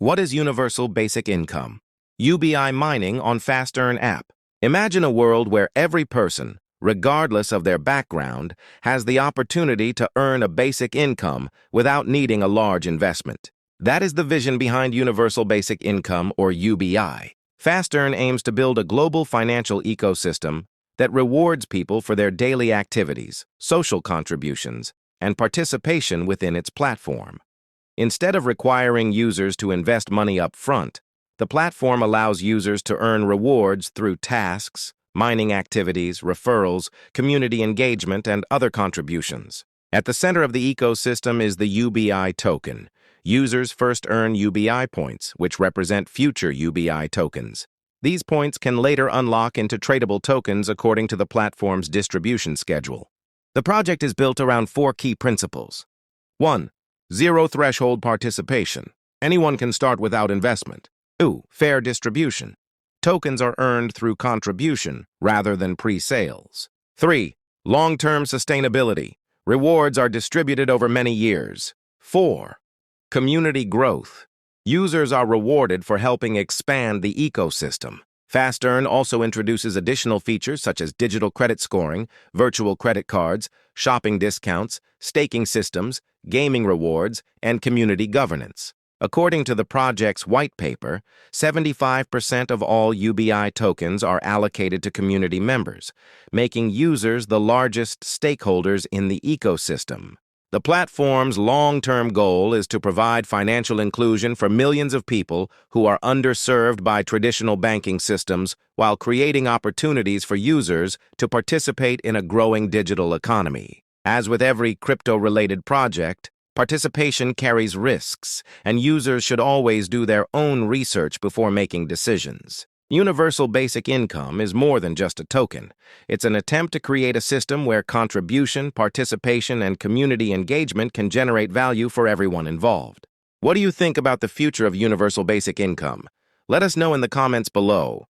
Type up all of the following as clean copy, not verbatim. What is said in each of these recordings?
What is Universal Basic Income? UBI mining on FastEarn app. Imagine a world where every person, regardless of their background, has the opportunity to earn a basic income without needing a large investment. That is the vision behind Universal Basic Income, or UBI. FastEarn aims to build a global financial ecosystem that rewards people for their daily activities, social contributions, and participation within its platform. Instead of requiring users to invest money up front, the platform allows users to earn rewards through tasks, mining activities, referrals, community engagement, and other contributions. At the center of the ecosystem is the UBI token. Users first earn UBI points, which represent future UBI tokens. These points can later unlock into tradable tokens according to the platform's distribution schedule. The project is built around 4 key principles. 1. Zero threshold participation. Anyone can start without investment. 2. Fair distribution. Tokens are earned through contribution rather than pre-sales. 3. Long-term sustainability. Rewards are distributed over many years. 4. Community growth. Users are rewarded for helping expand the ecosystem. FastEarn also introduces additional features such as digital credit scoring, virtual credit cards, shopping discounts, staking systems, gaming rewards, and community governance. According to the project's white paper, 75% of all UBI tokens are allocated to community members, making users the largest stakeholders in the ecosystem. The platform's long-term goal is to provide financial inclusion for millions of people who are underserved by traditional banking systems while creating opportunities for users to participate in a growing digital economy. As with every crypto-related project, participation carries risks, and users should always do their own research before making decisions. Universal Basic Income is more than just a token. It's an attempt to create a system where contribution, participation, and community engagement can generate value for everyone involved. What do you think about the future of Universal Basic Income? Let us know in the comments below.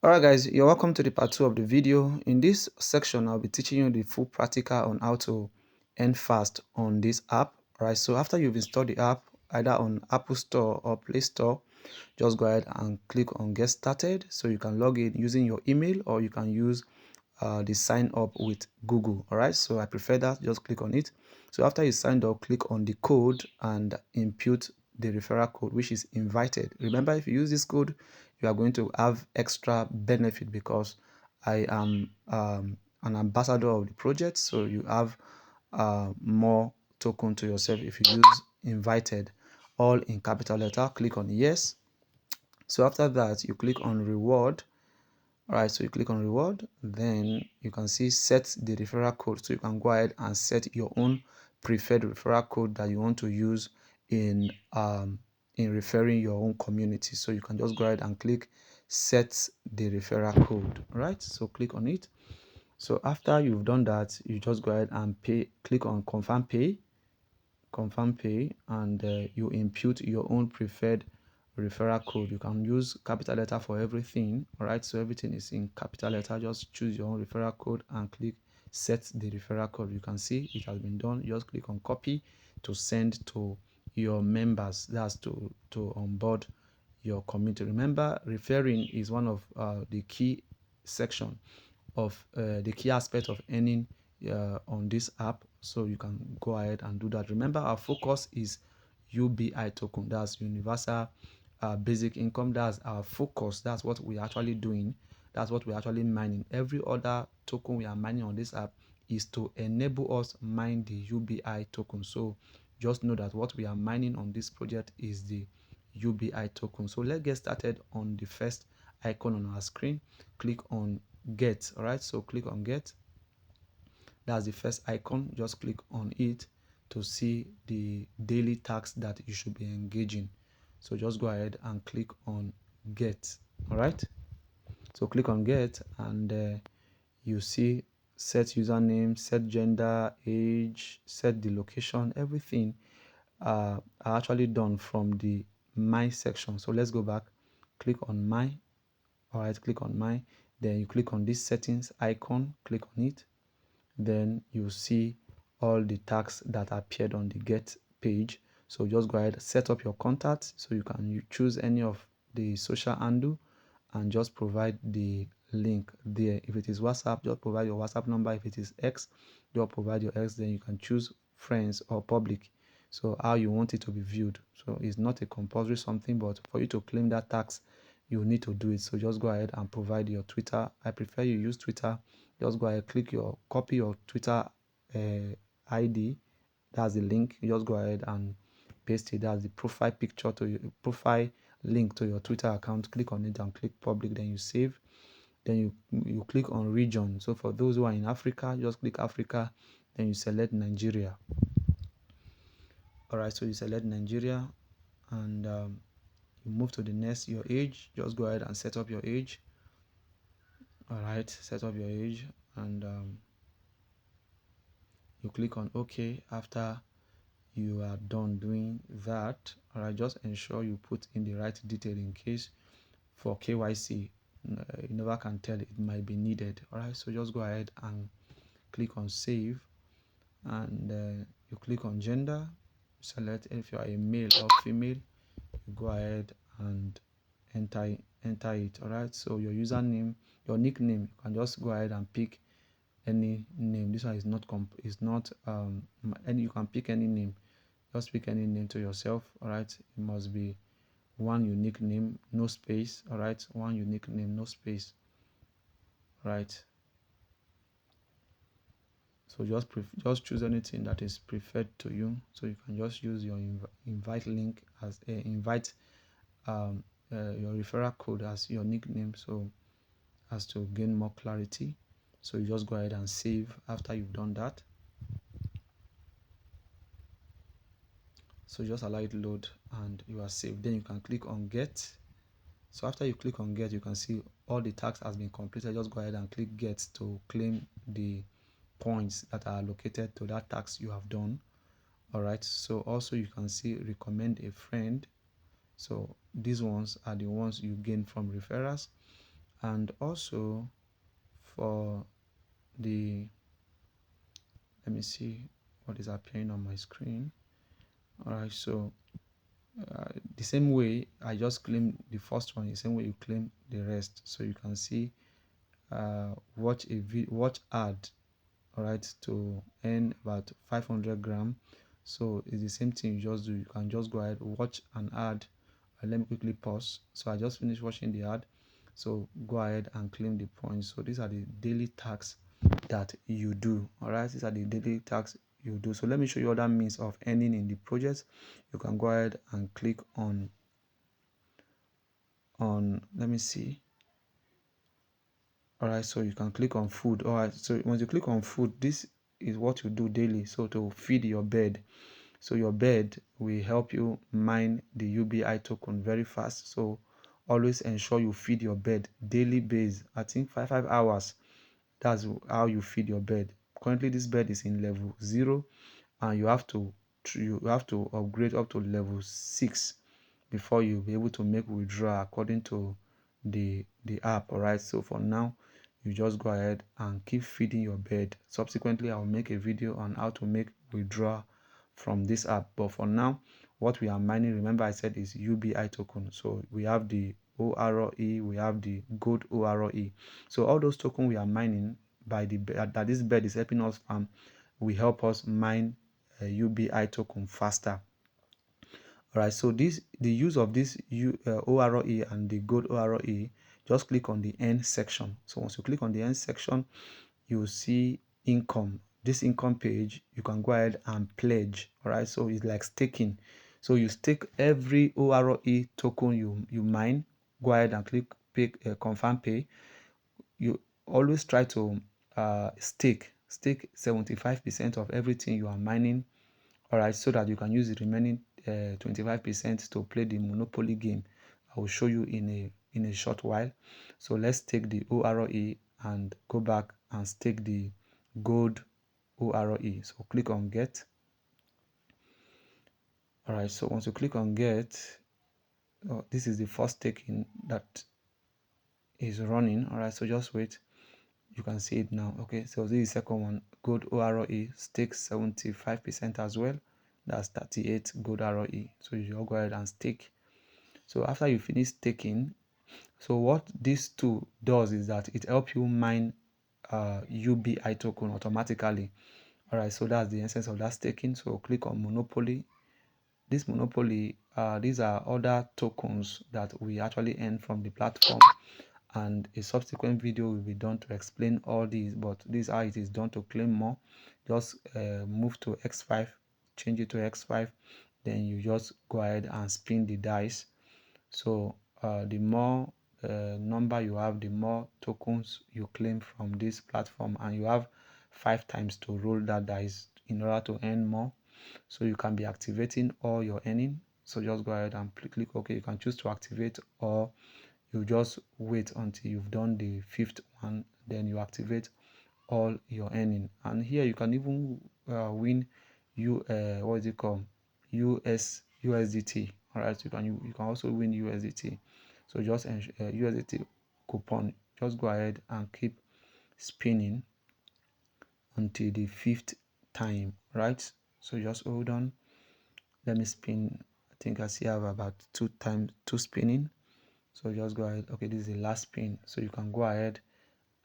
Alright guys, you're welcome to the part 2 of the video. In this section, I'll be teaching you the full practical on how to earn fast on this app. Alright, so after you've installed the app, either on Apple Store or Play Store, just go ahead and click on Get Started. So you can log in using your email, or you can use the sign up with Google. Alright, so I prefer that. Just click on it. So after you signed up, click on the code and input the referral code, which is invited. Remember, if you use this code, you are going to have extra benefit because I am an ambassador of the project. So you have more token to yourself if you use invited, all in capital letter. Click on yes. So after that, you click on reward. All right, so you click on reward, then you can see set the referral code. So you can go ahead and set your own preferred referral code that you want to use in referring your own community. So you can just go ahead and click set the referral code. All right, so click on it. So after you've done that, you just go ahead and pay. Click on confirm pay, and you input your own preferred referral code. You can use capital letter for everything. All right, so everything is in capital letter. Just choose your own referral code and click set the referral code. You can see it has been done. Just click on copy to send to your members. That's to onboard your community. Remember, referring is one of the key section of the key aspect of earning on this app. So you can go ahead and do that. Remember, our focus is UBI token. That's universal basic income. That's our focus. That's what we're actually doing. That's what we're actually mining. Every other token we are mining on this app is to enable us mine the UBI token. So just know that what we are mining on this project is the UBI token. So let's get started on the first icon on our screen. Click on get. All right, so click on get. That's the first icon. Just click on it to see the daily tasks that you should be engaging. So just go ahead and click on get. All right, so click on get, and you see set username, set gender, age, set the location. Everything are actually done from the my section. So let's go back, click on my. All right, click on my, then you click on this settings icon, click on it, then you see all the tags that appeared on the get page. So just go ahead, set up your contact. So you can choose any of the social handle and just provide the link there. If it is WhatsApp, just provide your WhatsApp number. If it is X, just provide your X. Then you can choose friends or public. So how you want it to be viewed. So it's not a compulsory something, but for you to claim that tax, you need to do it. So just go ahead and provide your Twitter. I prefer you use Twitter. Just go ahead, copy your Twitter ID. That's the link. You just go ahead and paste it. That's the profile picture to your profile link to your Twitter account. Click on it and click public. Then you save. Then you click on region. So for those who are in Africa, just click Africa. Then you select Nigeria. All right. So you select Nigeria, and you move to the next. Your age. Just go ahead and set up your age. All right. Set up your age, and you click on OK after you are done doing that. All right, just ensure you put in the right detail in case for KYC you never can tell, it might be needed. All right, so just go ahead and click on save, and you click on gender, select if you are a male or female. You go ahead and enter it. All right, so your username, your nickname, you can just go ahead and pick any name. This one is not any, you can pick any name. Just pick any name to yourself. All right, it must be one unique name, no space. All right, one unique name, no space. All right, so just choose anything that is preferred to you. So you can just use your invite link as a invite your referral code as your nickname, so as to gain more clarity. So you just go ahead and save after you've done that. So just allow it load and you are saved. Then you can click on get. So after you click on get, you can see all the tax has been completed. Just go ahead and click get to claim the points that are allocated to that tax you have done. All right, so also you can see recommend a friend. So these ones are the ones you gain from referrals. And also for the, let me see what is appearing on my screen. All right, so the same way I just claim the first one, the same way you claim the rest. So you can see watch ad, all right, to earn about 500 gram. So it's the same thing you just do. You can just go ahead, watch an ad. Let me quickly pause. So I just finished watching the ad, so go ahead and claim the points. So these are the daily tasks that you do. All right, these are the daily tasks you do. So let me show you other means of earning in the project. You can go ahead and click on let me see. All right, so you can click on food. All right, so once you click on food, this is what you do daily. So to feed your bird, so your bird will help you mine the UBI token very fast. So always ensure you feed your bird daily base. I think 5 hours. That's how you feed your bird. Currently this bird is in level 0, and you have to upgrade up to level 6 before you'll be able to make withdrawal according to the app. All right, so for now you just go ahead and keep feeding your bird. Subsequently I'll make a video on how to make withdrawal from this app, but for now what we are mining, remember I said, is UBI token. So we have the ORE, we have the gold ORE. So all those tokens we are mining by the that this bird is helping us farm will help us mine UBI token faster. All right, so the use of this ORE and the gold ORE, just click on the end section. So once you click on the end section, you will see income. This income page, you can go ahead and pledge. All right, so it's like staking. So you stake every ORE token you mine. Go ahead and click pay, confirm pay. You always try to stake 75% of everything you are mining. All right, so that you can use the remaining 25% to play the monopoly game. I will show you in a short while. So let's take the ORE and go back and stake the gold ORE. So click on get. All right, so once you click on get, this is the first staking that is running. All right, so just wait. You can see it now. Okay, so this is the second one, gold ORE, stakes 75% as well. That's 38 gold ROE. So you just go ahead and stake. So after you finish staking, so what this tool does is that it helps you mine UBI token automatically. All right, so that's the essence of that staking. So click on Monopoly. This Monopoly, these are other tokens that we actually earn from the platform, and a subsequent video will be done to explain all these, but this is how it is done. To claim more, just move to X5, change it to X5, then you just go ahead and spin the dice. So the more number you have, the more tokens you claim from this platform, and you have 5 times to roll that dice in order to earn more. So you can be activating all your earning. So just go ahead and click OK. You can choose to activate, or you just wait until you've done the 5th one, then you activate all your earning. And here you can even win what is it called, USDT. All right, you can also win USDT. So just USDT coupon, just go ahead and keep spinning until the 5th time, right? So just hold on, let me spin. I think I still have about 2 spinning. So just go ahead. Okay, this is the last spin, so you can go ahead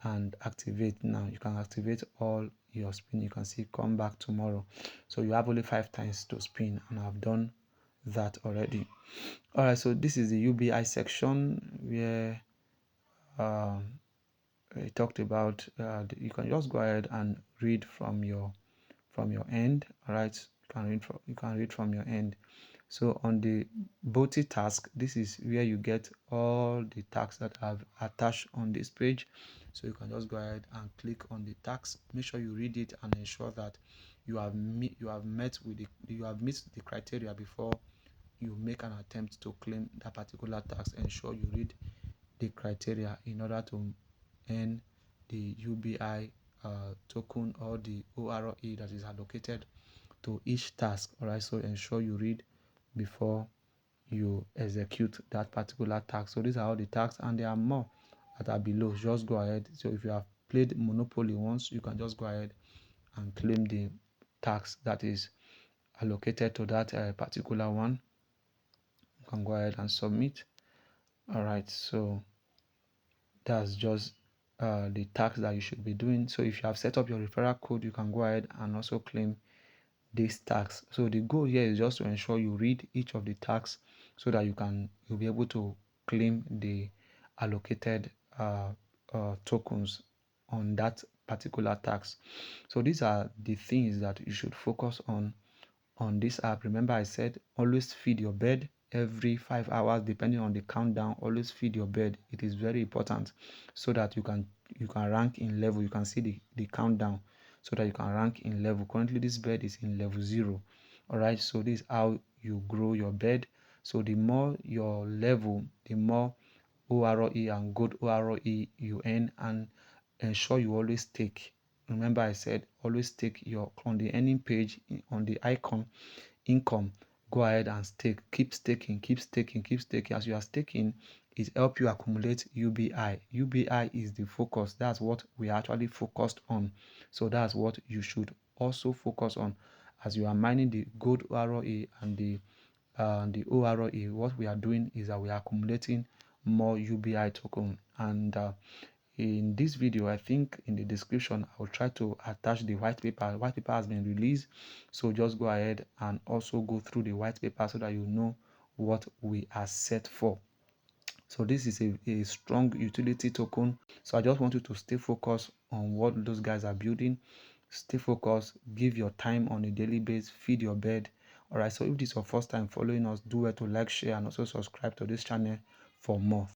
and activate now. You can activate all your spin. You can see come back tomorrow. So you have only 5 times to spin, and I've done that already. All right, so this is the UBI section where we talked about you can just go ahead and read from your end. All right, you can read from your end. So on the booty task, this is where you get all the tasks that I've attached on this page. So you can just go ahead and click on the task. Make sure you read it and ensure that you have met the criteria before you make an attempt to claim that particular task. Ensure you read the criteria in order to earn the UBI token or the ORE that is allocated to each task. All right, so ensure you read before you execute that particular task. So these are all the tasks, and there are more that are below. Just go ahead. So if you have played Monopoly once, you can just go ahead and claim the task that is allocated to that particular one. You can go ahead and submit. All right, so that's just the task that you should be doing. So if you have set up your referral code, you can go ahead and also claim these tags. So the goal here is just to ensure you read each of the tags so that you'll be able to claim the allocated tokens on that particular tax. So these are the things that you should focus on this app. Remember, I said always feed your bird every 5 hours, depending on the countdown. Always feed your bird. It is very important, so that you can rank in level. You can see the countdown, so that you can rank in level. Currently this bird is in level 0. All right, so this is how you grow your bird. So the more your level, the more ORE and good ORE you earn. And ensure you always take. Remember, I said always take your on the earning page, on the icon income. Go ahead and stake. Keep staking, keep staking, keep staking. As you are staking, it helps you accumulate UBI. UBI is the focus. That's what we are actually focused on. So that's what you should also focus on as you are mining the gold ROE and the ORE. What we are doing is that we are accumulating more UBI token. And in this video, I think in the description, I will try to attach the white paper. The white paper has been released, so just go ahead and also go through the white paper so that you know what we are set for. So this is a strong utility token. So I just want you to stay focused on what those guys are building. Stay focused, give your time on a daily basis, feed your bird. All right, so if this is your first time following us, do well to like, share, and also subscribe to this channel for more.